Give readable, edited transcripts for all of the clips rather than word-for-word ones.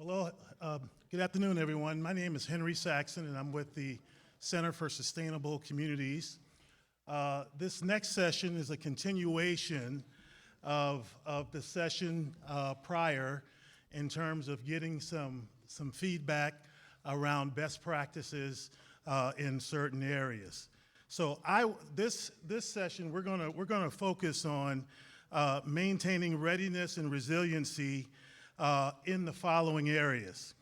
Hello, good afternoon, everyone. My name is Henry Saxon, and I'm with the Center for Sustainable Communities. This next session is a continuation of the session prior in terms of getting some feedback around best practices in certain areas. So this session, we're gonna focus on maintaining readiness and resiliency in the following areas.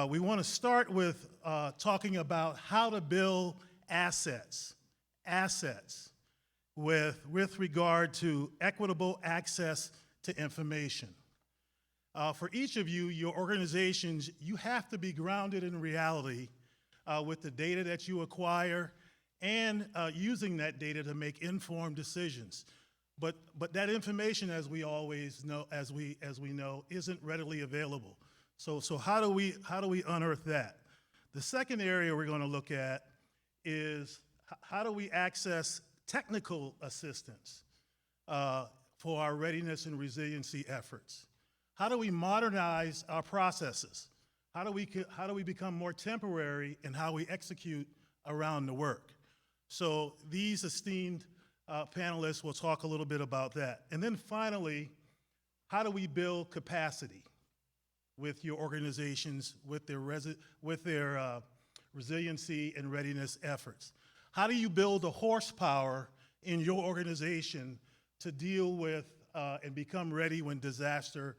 We want to start with talking about how to build assets with regard to equitable access to information. For each of you, your organizations, you have to be grounded in reality with the data that you acquire and using that data to make informed decisions. But that information, as we always know, as we know, isn't readily available. So how do we unearth that? The second area we're going to look at is how do we access technical assistance for our readiness and resiliency efforts? How do we modernize our processes? How do we become more temporary in how we execute around the work? So these esteemed panelists will talk a little bit about that. And then finally, how do we build capacity with your organizations, with their resiliency and readiness efforts? How do you build the horsepower in your organization to deal with and become ready when disaster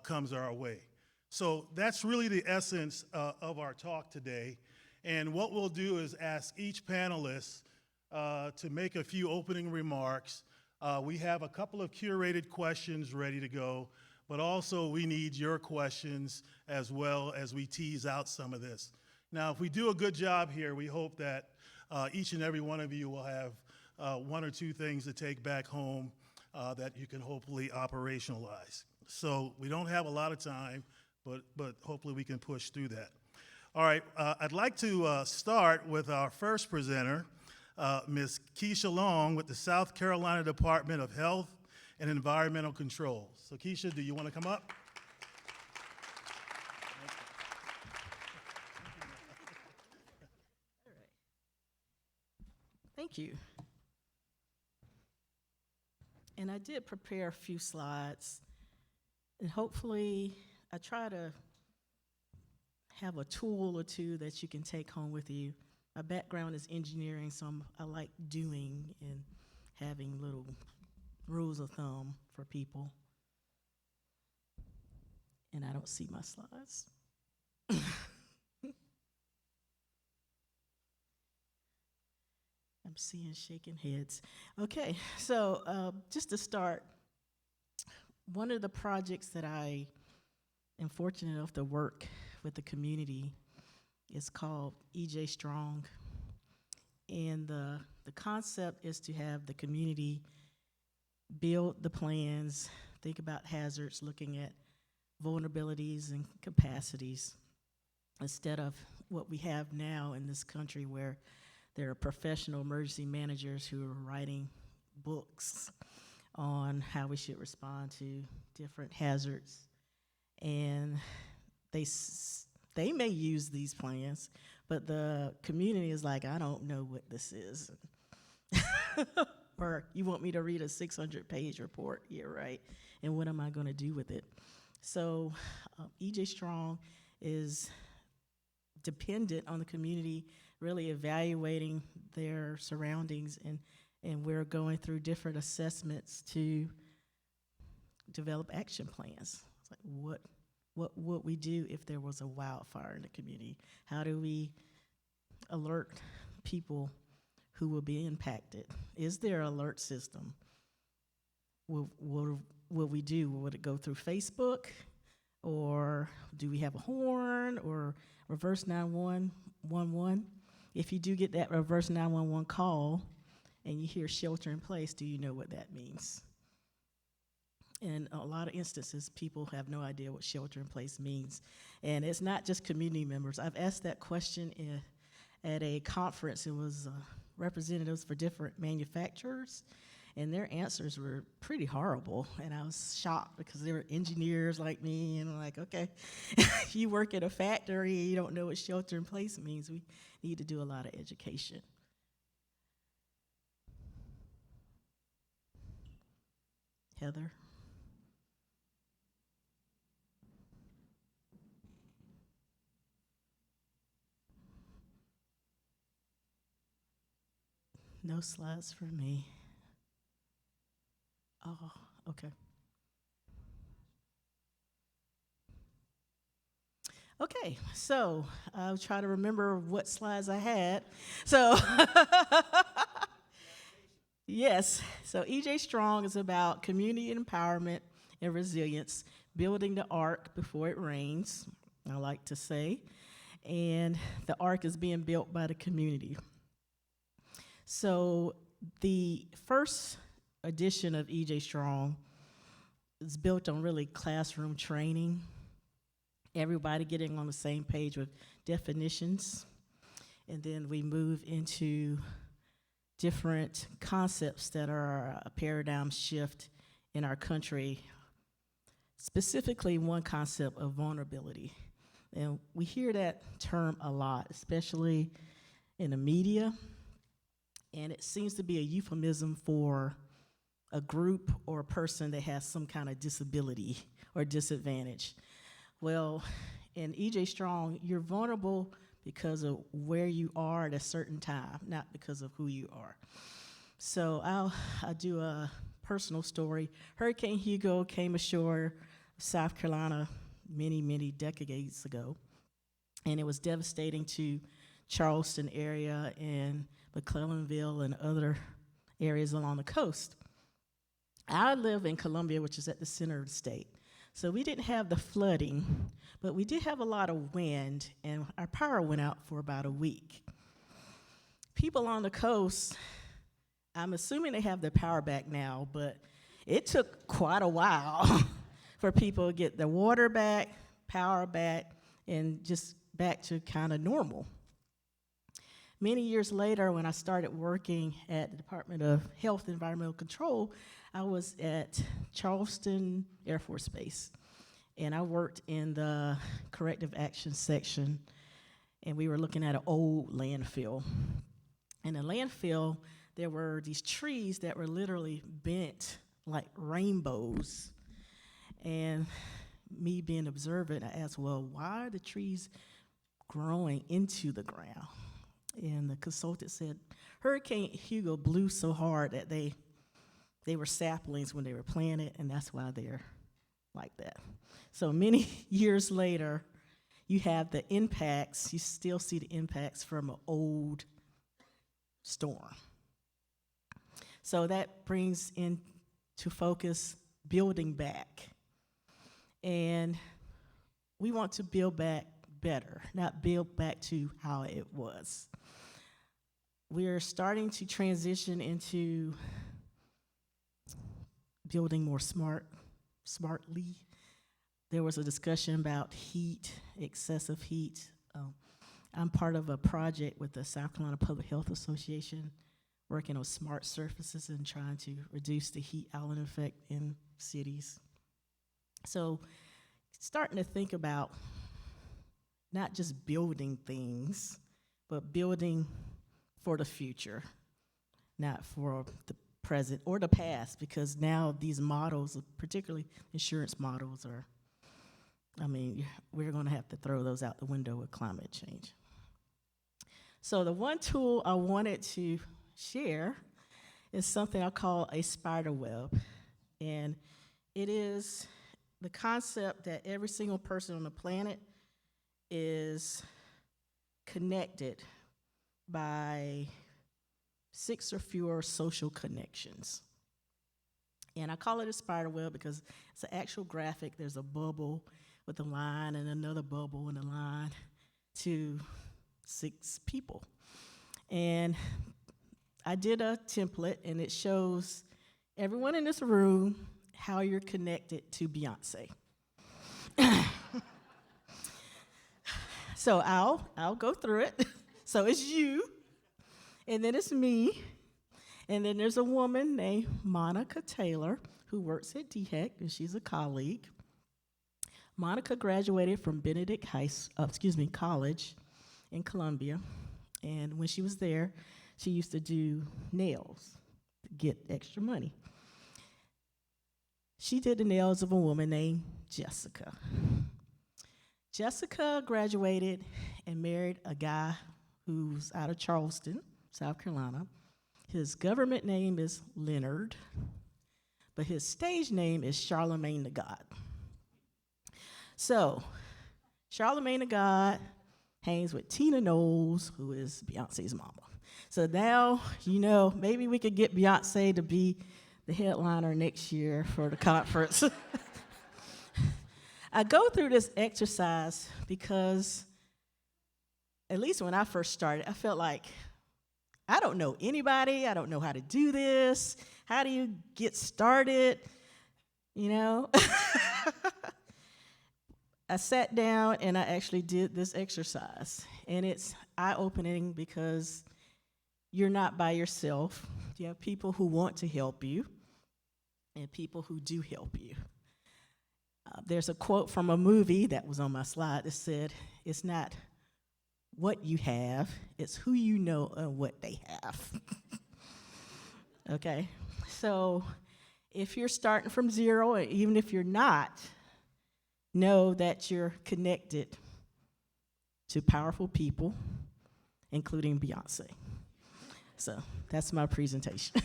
comes our way? So that's really the essence of our talk today. And what we'll do is ask each panelist to make a few opening remarks. We have a couple of curated questions ready to go, but also we need your questions as well as we tease out some of this. Now, if we do a good job here, we hope that each and every one of you will have one or two things to take back home that you can hopefully operationalize. So we don't have a lot of time, but hopefully we can push through that. All right, I'd like to start with our first presenter, Ms. Keisha Long with the South Carolina Department of Health and Environmental Control. So Keisha, do you want to come up? All right. Thank you. And I did prepare a few slides, and hopefully I try to have a tool or two that you can take home with you. My background is engineering, so I like doing and having little rules of thumb for people. And I don't see my slides. I'm seeing shaking heads. Okay, so just to start, one of the projects that I am fortunate enough to work with the community is called EJ Strong. And the concept is to have the community build the plans, think about hazards, looking at vulnerabilities and capacities, instead of what we have now in this country where there are professional emergency managers who are writing books on how we should respond to different hazards. And they may use these plans, but the community is like, I don't know what this is. Or you want me to read a 600-page report here, right? And what am I going to do with it? So EJ Strong is dependent on the community really evaluating their surroundings, and we're going through different assessments to develop action plans. It's like, what would we do if there was a wildfire in the community? How do we alert people who will be impacted? Is there an alert system? What we do? Would it go through Facebook? Or do we have a horn or reverse 911? If you do get that reverse 911 call and you hear shelter in place, do you know what that means? In a lot of instances, people have no idea what shelter in place means. And it's not just community members. I've asked that question at a conference. It was representatives for different manufacturers. And their answers were pretty horrible. And I was shocked because they were engineers like me. And I'm like, okay, you work at a factory, you don't know what shelter in place means. We need to do a lot of education. Heather? No slides for me. Oh, okay. Okay, so I'll try to remember what slides I had. So, yes, so EJ Strong is about community empowerment and resilience, building the ark before it rains, I like to say. And the ark is being built by the community. So the first edition of EJ Strong is built on really classroom training, everybody getting on the same page with definitions, and then we move into different concepts that are a paradigm shift in our country, specifically one concept of vulnerability. And we hear that term a lot, especially in the media. And it seems to be a euphemism for a group or a person that has some kind of disability or disadvantage. Well, in EJ Strong, you're vulnerable because of where you are at a certain time, not because of who you are. So I'll do a personal story. Hurricane Hugo came ashore South Carolina many decades ago, and it was devastating to Charleston area and McClellanville and other areas along the coast. I live in Columbia, which is at the center of the state. So we didn't have the flooding, but we did have a lot of wind, and our power went out for about a week. People on the coast, I'm assuming they have their power back now, but it took quite a while for people to get their water back, power back, and just back to kind of normal. Many years later, when I started working at the Department of Health and Environmental Control, I was at Charleston Air Force Base, and I worked in the corrective action section, and we were looking at an old landfill. In the landfill, there were these trees that were literally bent like rainbows. And me being observant, I asked, well, why are the trees growing into the ground? And the consultant said, Hurricane Hugo blew so hard that they were saplings when they were planted, and that's why they're like that. So many years later, you have the impacts, you still see the impacts from an old storm. So that brings into focus building back. And we want to build back better, not build back to how it was. We're starting to transition into building more smartly. There was a discussion about heat, excessive heat. I'm part of a project with the South Carolina Public Health Association, working on smart surfaces and trying to reduce the heat island effect in cities. So starting to think about not just building things, but building for the future, not for the present or the past, because now these models, particularly insurance models, we're going to have to throw those out the window with climate change. So the one tool I wanted to share is something I call a spider web. And it is the concept that every single person on the planet is connected by 6 or fewer social connections. And I call it a spider web because it's an actual graphic. There's a bubble with a line and another bubble and a line to 6 people. And I did a template, and it shows everyone in this room how you're connected to Beyonce. So I'll go through it. So it's you, and then it's me, And then there's a woman named Monica Taylor who works at DHEC, and she's a colleague. Monica graduated from Benedict College in Columbia, and when she was there, she used to do nails to get extra money. She did the nails of a woman named Jessica. Jessica graduated and married a guy who's out of Charleston, South Carolina. His government name is Leonard, but his stage name is Charlemagne the God. So, Charlemagne the God hangs with Tina Knowles, who is Beyonce's mama. So now, maybe we could get Beyonce to be the headliner next year for the conference. I go through this exercise because, at least when I first started, I felt like, I don't know anybody, I don't know how to do this, how do you get started, I sat down and I actually did this exercise, and it's eye-opening because you're not by yourself. You have people who want to help you and people who do help you. There's a quote from a movie that was on my slide that said, "It's not what you have, it's who you know and what they have." Okay, so if you're starting from zero, or even if you're not, know that you're connected to powerful people, including Beyonce. So that's my presentation.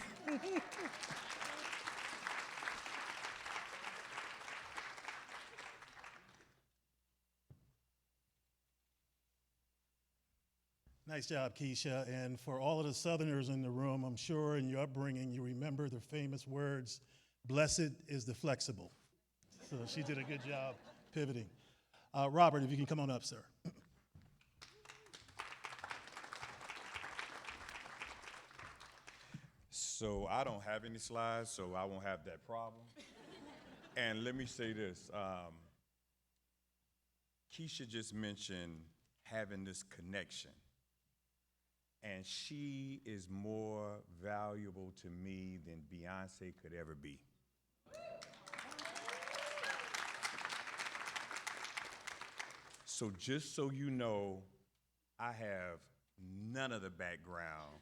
Nice job, Keisha. And for all of the Southerners in the room, I'm sure in your upbringing you remember the famous words, "Blessed is the flexible." So she did a good job pivoting. Robert, if you can come on up, sir. So I don't have any slides, so I won't have that problem. And let me say this. Keisha just mentioned having this connection. And she is more valuable to me than Beyonce could ever be. So just so you know, I have none of the background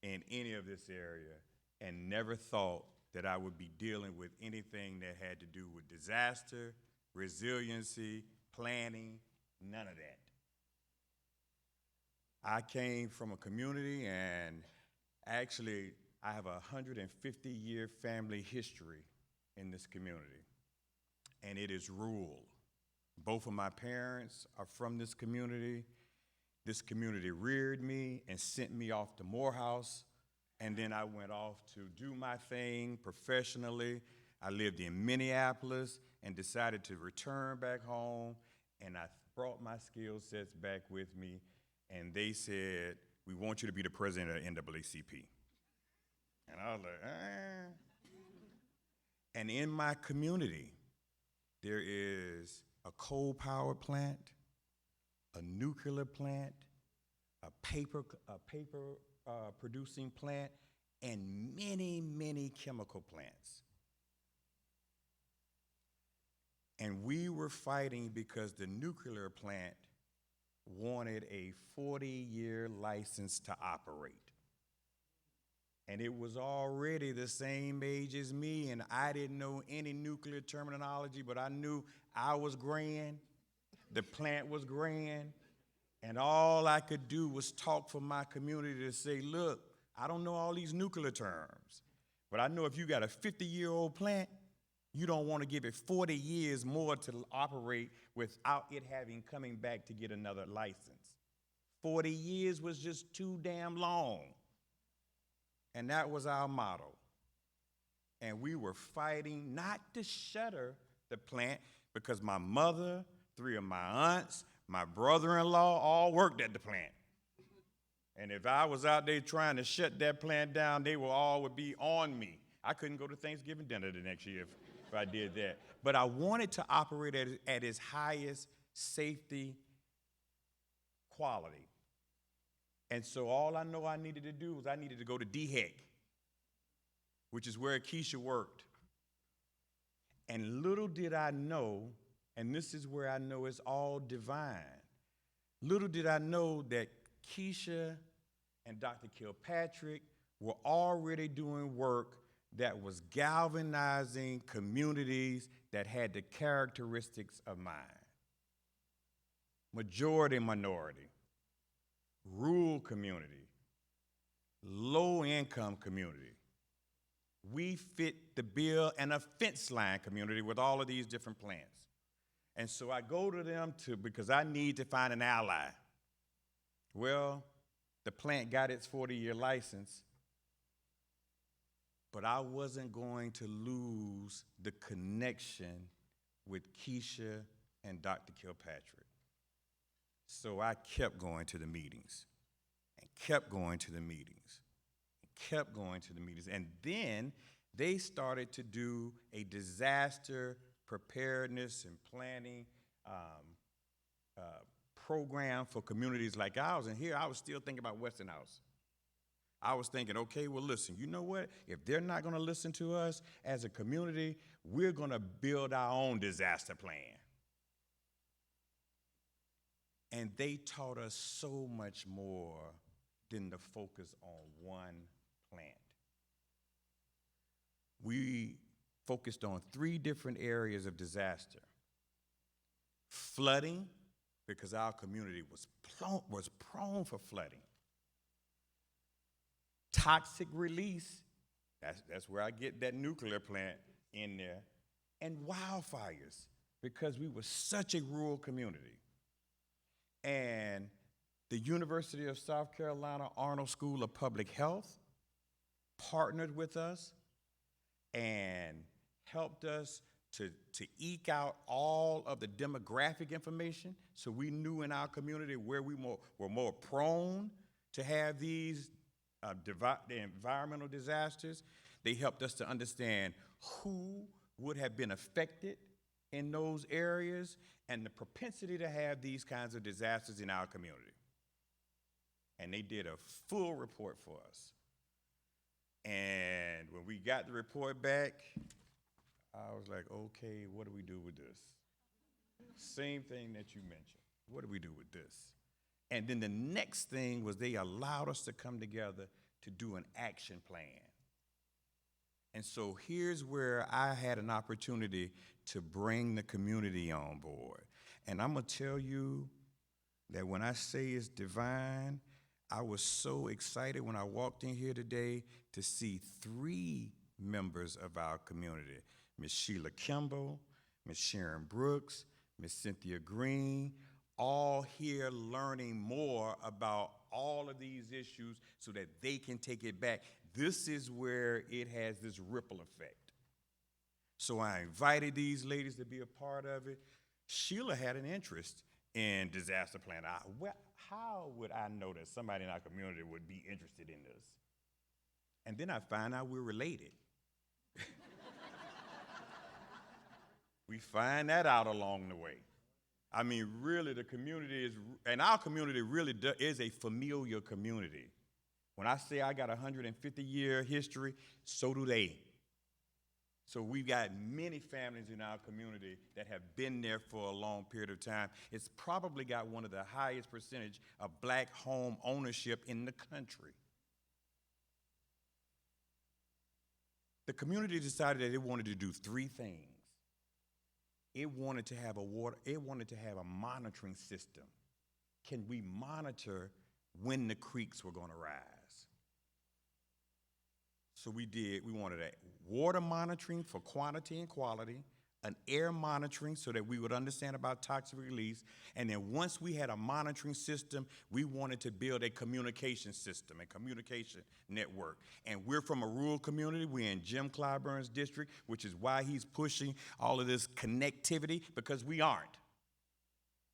in any of this area and never thought that I would be dealing with anything that had to do with disaster, resiliency, planning, none of that. I came from a community, and actually I have a 150-year family history in this community, and it is rural. Both of my parents are from this community. This community reared me and sent me off to Morehouse, and then I went off to do my thing professionally. I lived in Minneapolis and decided to return back home, and I brought my skill sets back with me, and they said, "We want you to be the president of the NAACP." And I was like, And in my community, there is a coal power plant, a nuclear plant, a paper producing plant, and many, many chemical plants. And we were fighting because the nuclear plant wanted a 40-year license to operate. And it was already the same age as me, and I didn't know any nuclear terminology, but I knew I was grand, the plant was grand, and all I could do was talk for my community to say, look, I don't know all these nuclear terms, but I know if you got a 50-year-old plant, you don't want to give it 40 years more to operate without it coming back to get another license. 40 years was just too damn long. And that was our motto. And we were fighting not to shutter the plant because my mother, 3 of my aunts, my brother-in-law all worked at the plant. And if I was out there trying to shut that plant down, they would be on me. I couldn't go to Thanksgiving dinner the next year if I did that. But I wanted to operate at its highest safety quality. And so all I know I needed to do was I needed to go to DHEC. which is where Keisha worked. And little did I know, and this is where I know it's all divine, little did I know that Keisha and Dr. Kilpatrick were already doing work that was galvanizing communities that had the characteristics of mine. Majority minority, rural community, low-income community. We fit the bill, and a fence line community with all of these different plants. And so I go to them because I need to find an ally. Well, the plant got its 40-year license, but I wasn't going to lose the connection with Keisha and Dr. Kilpatrick. So I kept going to the meetings, and kept going to the meetings, and kept going to the meetings. And then they started to do a disaster preparedness and planning program for communities like ours. And here I was still thinking about Westinghouse. I was thinking, okay, well, listen, you know what? If they're not going to listen to us as a community, we're going to build our own disaster plan. And they taught us so much more than to focus on one plant. We focused on 3 different areas of disaster. Flooding, because our community was prone for flooding. Toxic release, that's where I get that nuclear plant in there. And wildfires, because we were such a rural community. And the University of South Carolina Arnold School of Public Health partnered with us and helped us to eke out all of the demographic information, so we knew in our community where we were more prone to have these the environmental disasters. They helped us to understand who would have been affected in those areas and the propensity to have these kinds of disasters in our community. And they did a full report for us. And when we got the report back, I was like, okay, what do we do with this? Same thing that you mentioned. What do we do with this? And then the next thing was they allowed us to come together to do an action plan. And so here's where I had an opportunity to bring the community on board. And I'm gonna tell you that when I say it's divine, I was so excited when I walked in here today to see 3 members of our community, Miss Sheila Kimball, Miss Sharon Brooks, Miss Cynthia Green, all here learning more about all of these issues so that they can take it back. This is where it has this ripple effect. So I invited these ladies to be a part of it. Sheila had an interest in disaster planning. How would I know that somebody in our community would be interested in this? And then I find out we're related. We find that out along the way. I mean, really, the community is, and our community really is a familial community. When I say I got a 150-year history, so do they. So we've got many families in our community that have been there for a long period of time. It's probably got one of the highest percentage of black home ownership in the country. The community decided that it wanted to do 3 things. It wanted to have a monitoring system. Can we monitor when the creeks were going to rise? So we wanted a water monitoring for quantity and quality, an air monitoring so that we would understand about toxic release, and then once we had a monitoring system, we wanted to build a communication system, a communication network. And we're from a rural community. We're in Jim Clyburn's district, which is why he's pushing all of this connectivity, because we aren't.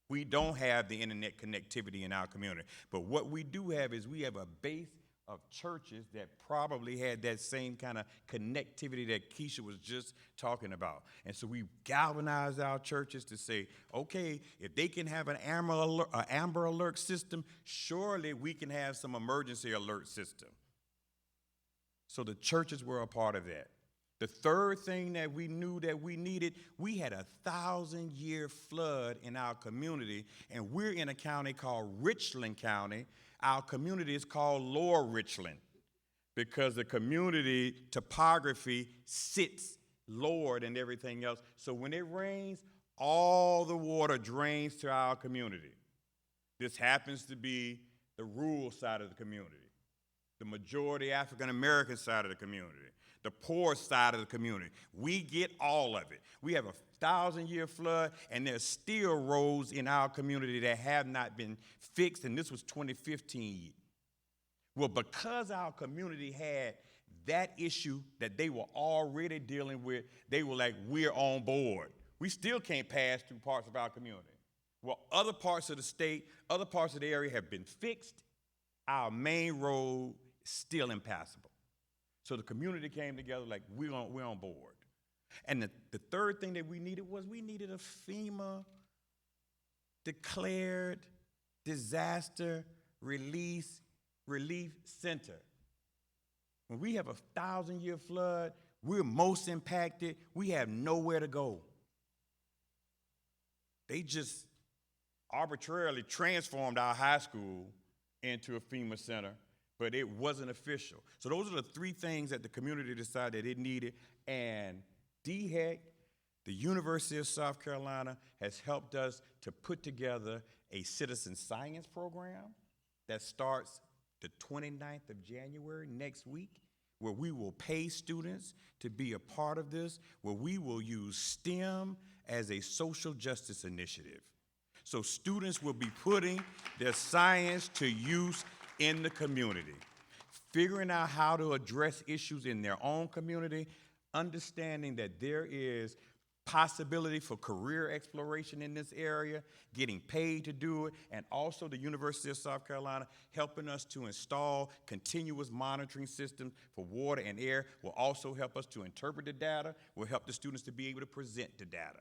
We don't have the internet connectivity in our community. But what we do have is we have a base of churches that probably had that same kind of connectivity that Keisha was just talking about. And so we galvanized our churches to say, okay, if they can have an Amber Alert system, surely we can have some emergency alert system. So the churches were a part of that. The third thing that we knew that we needed, we had a 1,000-year flood in our community, and we're in a county called Richland County. Our community is called Lower Richland because the community topography sits lower than everything else. So when it rains, all the water drains to our community. This happens to be the rural side of the community, the majority African American side of the community, the poor side of the community. We get all of it. We have a 1,000-year flood, and there's still roads in our community that have not been fixed, and this was 2015. Well, because our community had that issue that they were already dealing with, they were like, we're on board. We still can't pass through parts of our community. Well, other parts of the state, other parts of the area have been fixed. Our main road is still impassable. So the community came together like, we're on board. And the third thing that we needed was we needed a FEMA declared disaster relief center. When we have a 1,000-year flood, we're most impacted. We have nowhere to go. They just arbitrarily transformed our high school into a FEMA center, but it wasn't official. So those are the three things that the community decided it needed, and DHEC, the University of South Carolina, has helped us to put together a citizen science program that starts the 29th of January next week, where we will pay students to be a part of this, where we will use STEM as a social justice initiative. So students will be putting their science to use in the community, figuring out how to address issues in their own community, understanding that there is possibility for career exploration in this area, getting paid to do it, and also the University of South Carolina helping us to install continuous monitoring systems for water and air will also help us to interpret the data, will help the students to be able to present the data.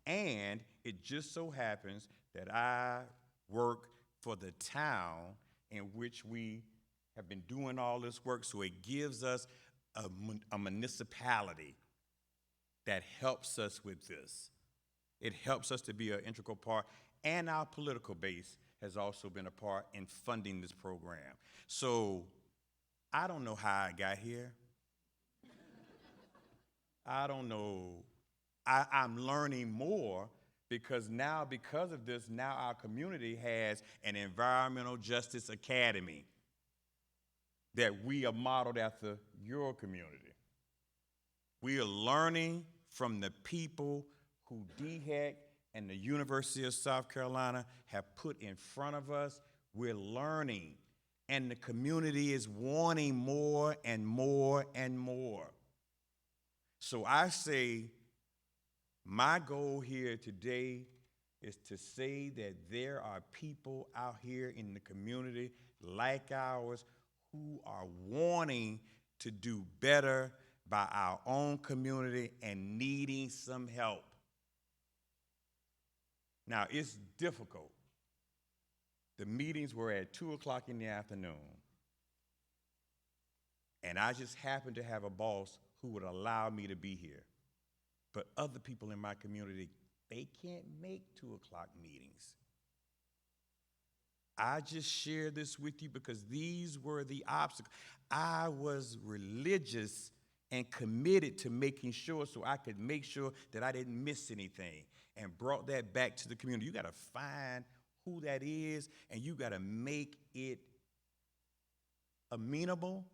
And it just so happens that I work for the town in which we have been doing all this work, so it gives us a municipality that helps us with this. It helps us to be an integral part, and our political base has also been a part in funding this program. So I don't know how I got here. I don't know. I'm learning more because of this, now our community has an environmental justice academy that we are modeled after your community. We are learning from the people who DHEC and the University of South Carolina have put in front of us. We're learning, and the community is wanting more and more and more. So I say, my goal here today is to say that there are people out here in the community like ours who are wanting to do better by our own community and needing some help. Now, it's difficult. The meetings were at 2 o'clock in the afternoon, and I just happened to have a boss who would allow me to be here. But other people in my community, they can't make 2 o'clock meetings. I just share this with you because these were the obstacles. I was religious and committed to making sure so I could make sure that I didn't miss anything and brought that back to the community. You got to find who that is, and you got to make it amenable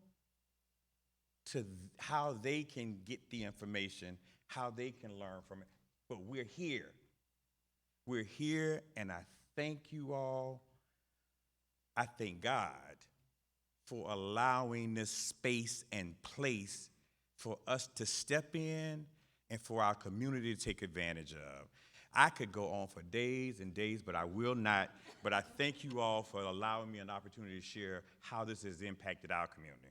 to how they can get the information, how they can learn from it. But we're here. We're here, and I thank you all. I thank God for allowing this space and place for us to step in and for our community to take advantage of. I could go on for days and days, but I will not. But I thank you all for allowing me an opportunity to share how this has impacted our community.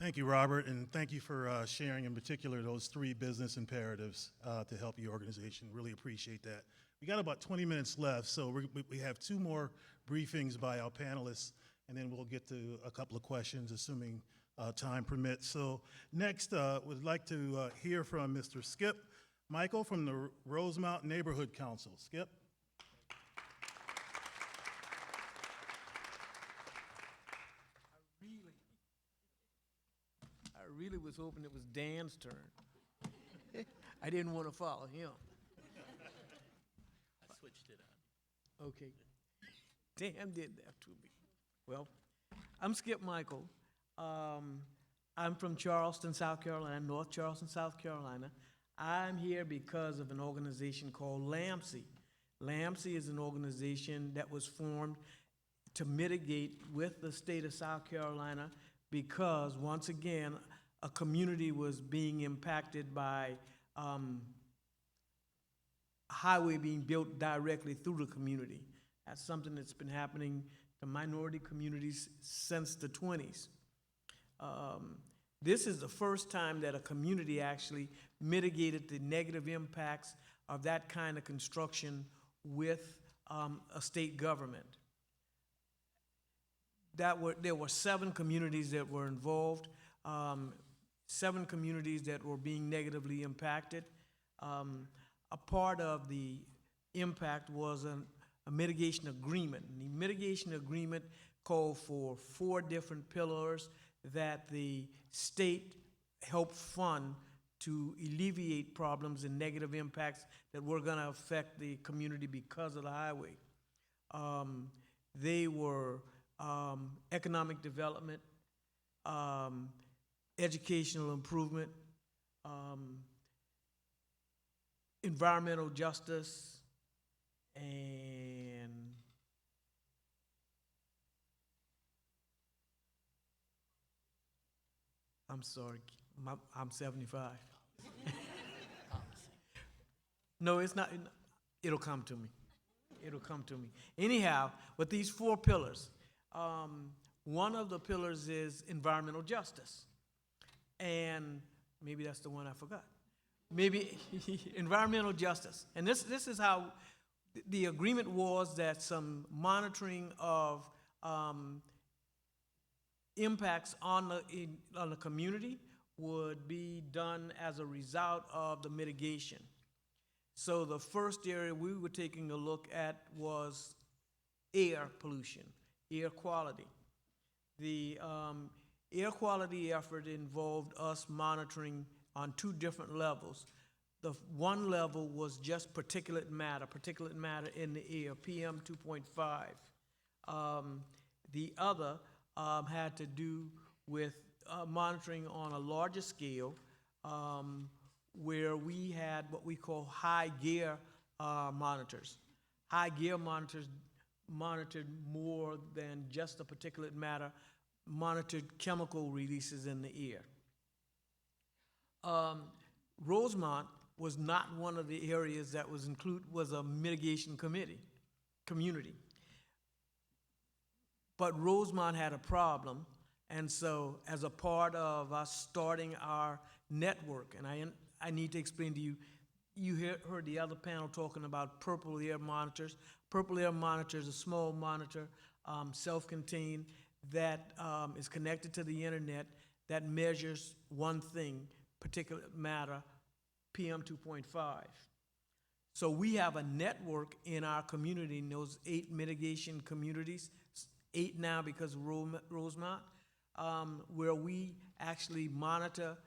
Thank you, Robert, and thank you for sharing in particular those 3 business imperatives to help your organization. Really appreciate that. We got about 20 minutes left, so we have 2 more briefings by our panelists, and then we'll get to a couple of questions, assuming time permits. So next, we'd like to hear from Mr. Skip Mikell from the Rosemont Neighborhood Council. Skip? I really was hoping it was Dan's turn. I didn't want to follow him. I switched it on. Okay. Dan did that to me. Well, I'm Skip Mikell. I'm from Charleston, South Carolina, North Charleston, South Carolina. I'm here because of an organization called LAMSI. LAMSI is an organization that was formed to mitigate with the state of South Carolina because, once again, a community was being impacted by a highway being built directly through the community. That's something that's been happening to minority communities since the 20s. This is the first time that a community actually mitigated the negative impacts of that kind of construction with a state government. There were 7 communities that were involved, 7 communities that were being negatively impacted. A part of the impact was a mitigation agreement. And the mitigation agreement called for 4 different pillars that the state helped fund to alleviate problems and negative impacts that were going to affect the community because of the highway. They were economic development, educational improvement, environmental justice, and I'm sorry, I'm 75. No, it's not. It'll come to me. It'll come to me. Anyhow, with these 4 pillars, one of the pillars is environmental justice. And maybe that's the one I forgot. Maybe environmental justice. And this is how the agreement was, that some monitoring of impacts on the community would be done as a result of the mitigation. So the first area we were taking a look at was air pollution, air quality. The air quality effort involved us monitoring on 2 different levels. The one level was just particulate matter in the air, PM 2.5. The other had to do with monitoring on a larger scale, where we had what we call high gear monitors. High gear monitors monitored more than just the particulate matter, monitored chemical releases in the air. Rosemont was not one of the areas that was a mitigation community. But Rosemont had a problem, and so as a part of us starting our network, and I need to explain to you, you heard the other panel talking about purple air monitors. Purple air monitor is a small monitor, self-contained, that is connected to the internet, that measures one thing, particulate matter, PM 2.5. So we have a network in our community, in those 8 mitigation communities, 8 now because of Rosemont, where we actually monitor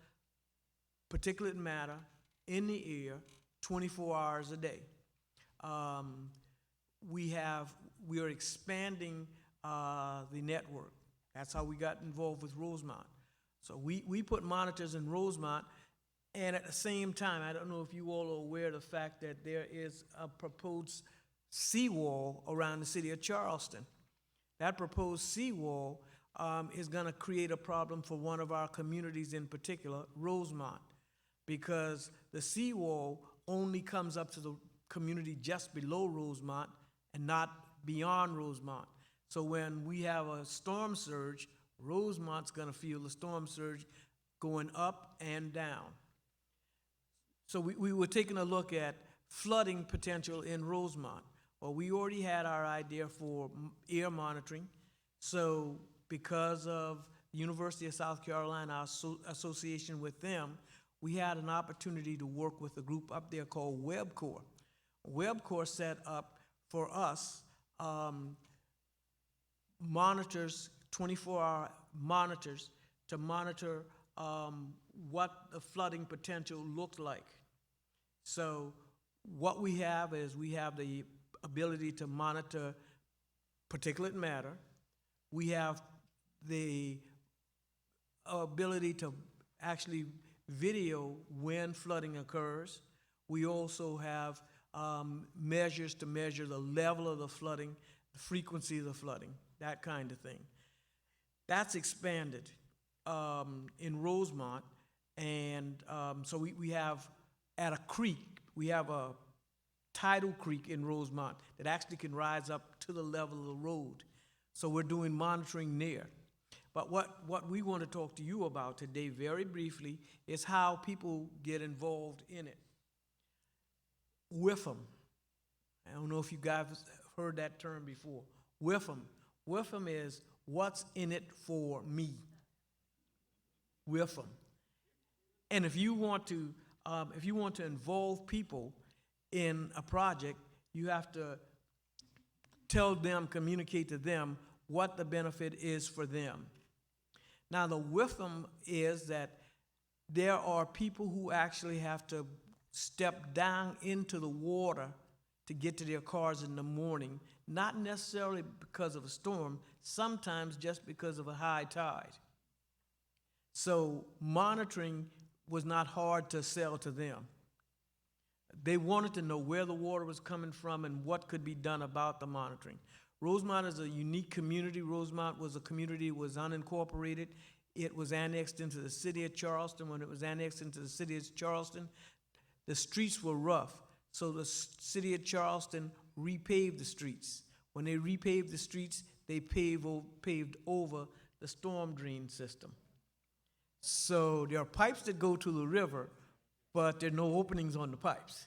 particulate matter in the air 24 hours a day. We are expanding the network. That's how we got involved with Rosemont. So we put monitors in Rosemont, and at the same time, I don't know if you all are aware of the fact that there is a proposed seawall around the city of Charleston. That proposed seawall is going to create a problem for one of our communities in particular, Rosemont, because the seawall only comes up to the community just below Rosemont and not beyond Rosemont. So when we have a storm surge, Rosemont's gonna feel the storm surge going up and down. So we were taking a look at flooding potential in Rosemont. Well, we already had our idea for air monitoring. So because of the University of South Carolina, our association with them, we had an opportunity to work with a group up there called WebCore. WebCore set up for us monitors, 24-hour monitors, to monitor what the flooding potential looked like. So what we have is we have the ability to monitor particulate matter. We have the ability to actually video when flooding occurs. We also have measures to measure the level of the flooding, the frequency of the flooding, that kind of thing. That's expanded in Rosemont, and so we have at a creek, we have a tidal creek in Rosemont that actually can rise up to the level of the road. So we're doing monitoring there. But what we want to talk to you about today very briefly is how people get involved in it. WIFM. I don't know if you guys have heard that term before. WIFM. WIFM is what's in it for me. WIFM. And if you want to involve people in a project, you have to tell them, communicate to them what the benefit is for them. Now, the WIFM is that there are people who actually have to step down into the water to get to their cars in the morning, not necessarily because of a storm, sometimes just because of a high tide. So monitoring was not hard to sell to them. They wanted to know where the water was coming from and what could be done about the monitoring. Rosemont is a unique community. Rosemont was a community that was unincorporated. It was annexed into the city of Charleston. When it was annexed into the city of Charleston, the streets were rough. So the city of Charleston repaved the streets. When they repaved the streets, they paved over the storm drain system. So there are pipes that go to the river, but there are no openings on the pipes.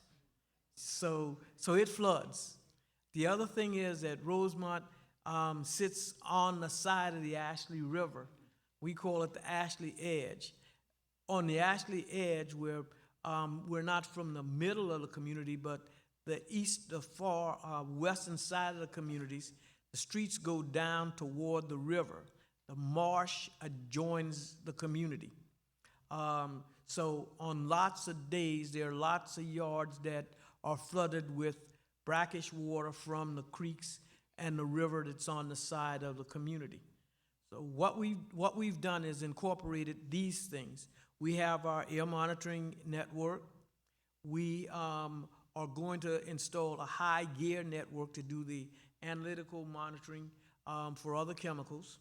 So it floods. The other thing is that Rosemont sits on the side of the Ashley River. We call it the Ashley Edge. On the Ashley Edge, we're not from the middle of the community, but the far western side of the communities. The streets go down toward the river. The marsh adjoins the community. So on lots of days, there are lots of yards that are flooded with brackish water from the creeks and the river that's on the side of the community. So what we've done is incorporated these things. We have our air monitoring network. We are going to install a high gear network to do the analytical monitoring for other chemicals.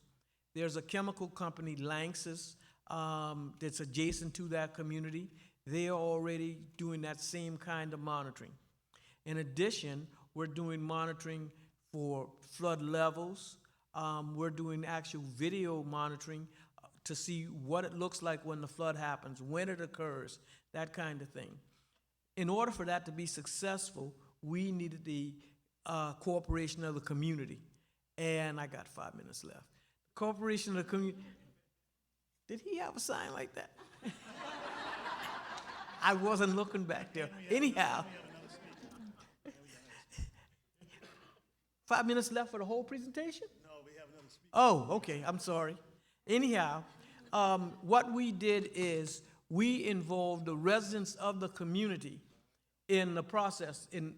There's a chemical company, Lanxess, that's adjacent to that community. They are already doing that same kind of monitoring. In addition, we're doing monitoring for flood levels. We're doing actual video monitoring to see what it looks like when the flood happens, when it occurs, that kind of thing. In order for that to be successful, we needed the cooperation of the community. And I got 5 minutes left. Cooperation of the community. Did he have a sign like that? I wasn't looking back there. Anyhow. 5 minutes left for the whole presentation? No, we have another speaker. Oh, okay, I'm sorry. Anyhow, what we did is we involved the residents of the community in the process, in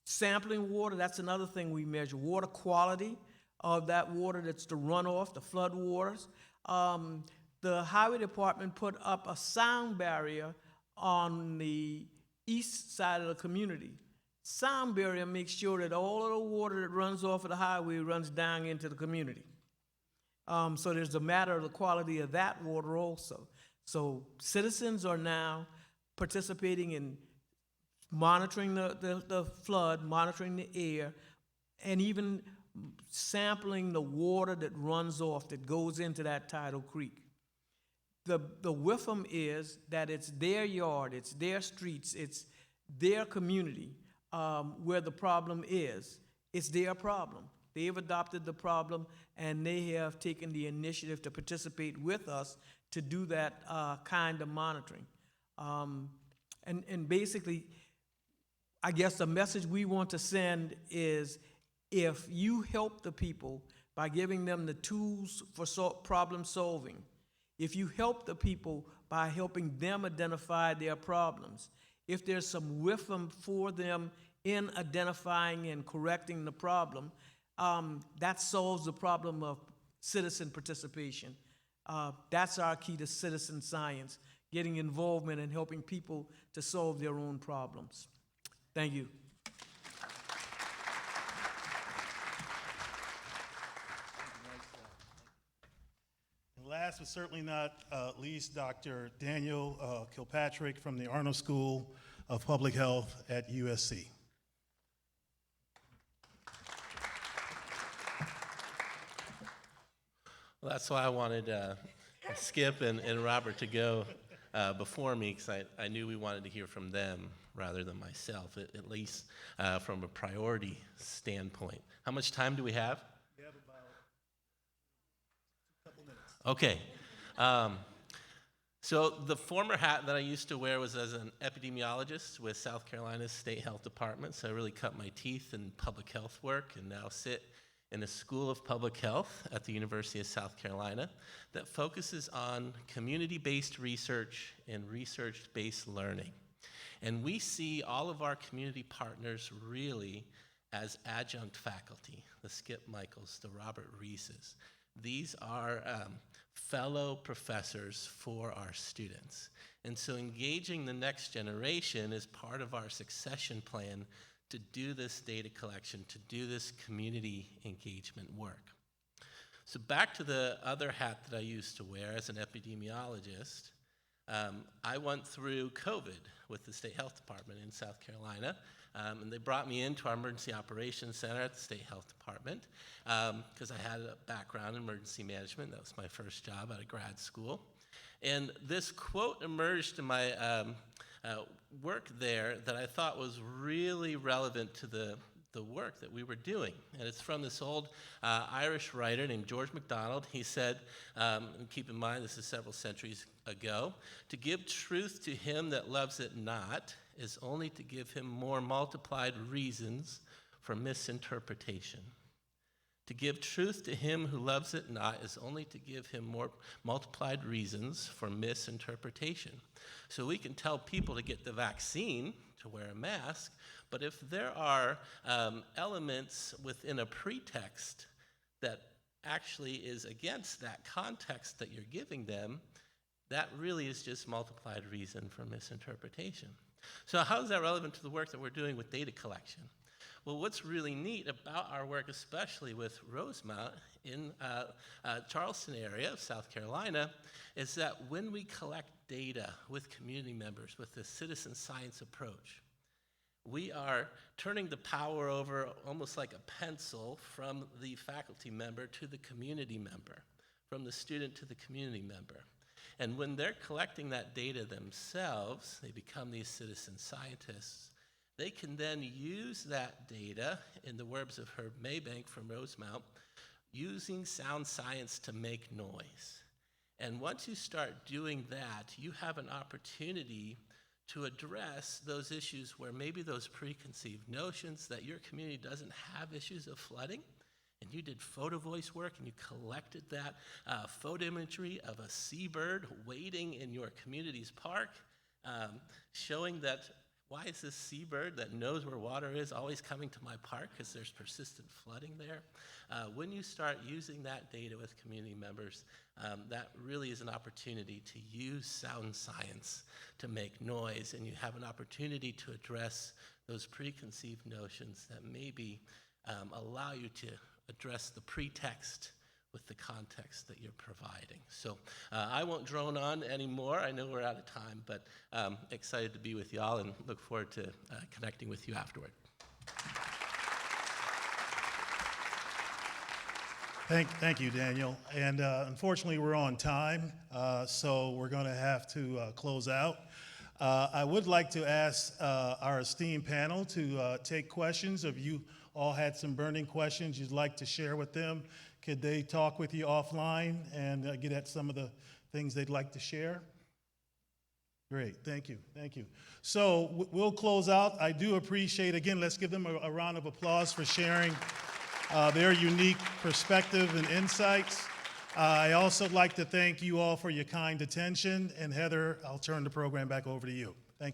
sampling water. That's another thing we measure, water quality of that water that's the runoff, the flood waters. The highway department put up a sound barrier on the east side of the community. Sound barrier makes sure that all of the water that runs off of the highway runs down into the community. So there's a matter of the quality of that water also. So citizens are now participating in monitoring the flood, monitoring the air, and even sampling the water that runs off, that goes into that tidal creek. The whiffum is that it's their yard, it's their streets, it's their community where the problem is. It's their problem. They've adopted the problem, and they have taken the initiative to participate with us to do that kind of monitoring. And basically, I guess the message we want to send is, if you help the people by giving them the tools for problem solving, if you help the people by helping them identify their problems, if there's some wisdom for them in identifying and correcting the problem, that solves the problem of citizen participation. That's our key to citizen science, getting involvement and helping people to solve their own problems. Thank you. And last but certainly not least, Dr. Daniel Kilpatrick from the Arnold School of Public Health at USC. Well, that's why I wanted Skip and Robert to go before me, because I knew we wanted to hear from them rather than myself, at least from a priority standpoint. How much time do we have? We have about a couple minutes. Okay. So the former hat that I used to wear was as an epidemiologist with South Carolina's State Health Department, so I really cut my teeth in public health work and now sit in a School of Public Health at the University of South Carolina that focuses on community-based research and research-based learning. And we see all of our community partners really as adjunct faculty, the Skip Michaels, the Robert Reeses. These are fellow professors for our students. And so engaging the next generation is part of our succession plan to do this data collection, to do this community engagement work. So back to the other hat that I used to wear as an epidemiologist, I went through COVID with the State Health Department in South Carolina, and they brought me into our Emergency Operations Center at the State Health Department because I had a background in emergency management. That was my first job out of grad school. And this quote emerged in my work there that I thought was really relevant to the work that we were doing. And it's from this old Irish writer named George MacDonald. He said, and keep in mind this is several centuries ago, "To give truth to him that loves it not is only to give him more multiplied reasons for misinterpretation. To give truth to him who loves it not is only to give him more multiplied reasons for misinterpretation." So we can tell people to get the vaccine, to wear a mask, but if there are elements within a pretext that actually is against that context that you're giving them, that really is just multiplied reason for misinterpretation. So how is that relevant to the work that we're doing with data collection? Well, what's really neat about our work, especially with Rosemont in Charleston area of South Carolina, is that when we collect data with community members with the citizen science approach, we are turning the power over almost like a pencil from the faculty member to the community member, from the student to the community member. And when they're collecting that data themselves, they become these citizen scientists. They can then use that data, in the words of Herb Maybank from Rosemont, using sound science to make noise. And once you start doing that, you have an opportunity to address those issues where maybe those preconceived notions that your community doesn't have issues of flooding, and you did photo voice work and you collected that photo imagery of a seabird wading in your community's park, showing that why is this seabird that knows where water is always coming to my park because there's persistent flooding there? When you start using that data with community members, that really is an opportunity to use sound science to make noise, and you have an opportunity to address those preconceived notions that maybe allow you to address the pretext with the context that you're providing. So I won't drone on anymore. I know we're out of time, but excited to be with y'all and look forward to connecting with you afterward. Thank you, Daniel. And unfortunately, we're on time, so we're going to have to close out. I would like to ask our esteemed panel to take questions. If you all had some burning questions you'd like to share with them, could they talk with you offline and get at some of the things they'd like to share? Great, thank you. So we'll close out. I do appreciate, again, let's give them a round of applause for sharing their unique perspective and insights. I also like to thank you all for your kind attention. And Heather, I'll turn the program back over to you.